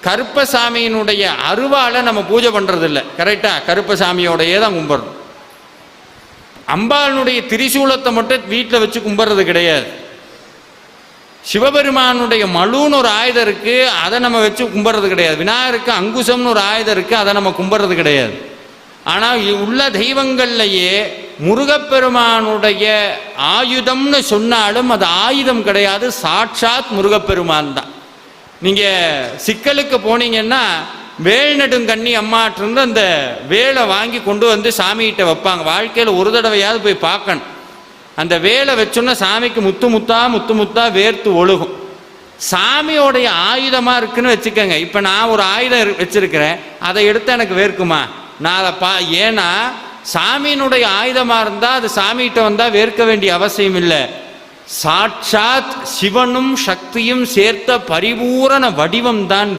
கருப்பசாமியினுடைய அருவாலை நம்ம பூஜை பண்ணுறது இல்லை, கரெக்டாக கருப்பசாமியோடையே தான் கும்பிட்றோம். அம்பாளுடைய திரிசூலத்தை மட்டும் வீட்டில் வச்சு கும்பிட்றது கிடையாது. சிவபெருமானுடைய மழுன்னு ஒரு ஆயுதம் இருக்குது, அதை நம்ம வச்சு கும்பிட்றது கிடையாது. விநாயகருக்கு அங்குசம்னு ஒரு ஆயுதம் இருக்குது, அதை நம்ம கும்பிட்றது கிடையாது. ஆனால் உள்ள தெய்வங்கள்லையே முருகப்பெருமானுடைய ஆயுதம்னு சொன்னாலும் அது ஆயுதம் கிடையாது, சாட்சாத் முருகப்பெருமான் தான். நீங்கள் சிக்கலுக்கு போனீங்கன்னா வேல்நடுங்கண்ணி அம்மாட்டிருந்து அந்த வேலை வாங்கி கொண்டு வந்து சாமிகிட்ட வைப்பாங்க. வாழ்க்கையில் ஒரு தடவையாவது போய் பார்க்கணும். அந்த வேலை வச்சோன்னா சாமிக்கு முத்து முத்தா வேர்த்து ஒழுகும். சாமியோடைய ஆயுதமாக இருக்குன்னு வச்சுக்கோங்க. இப்போ நான் ஒரு ஆயுதம் வச்சிருக்கிறேன், அதை எடுத்து எனக்கு வேர்க்குமா? நான் அதை ஏன்னா சாமியினுடைய ஆயுதமாக இருந்தால் அது சாமிகிட்ட வந்தால் வேர்க்க வேண்டிய அவசியம் இல்லை. சாட்சாத் சிவனும் சக்தியும் சேர்த்த பரிபூரண வடிவம் தான்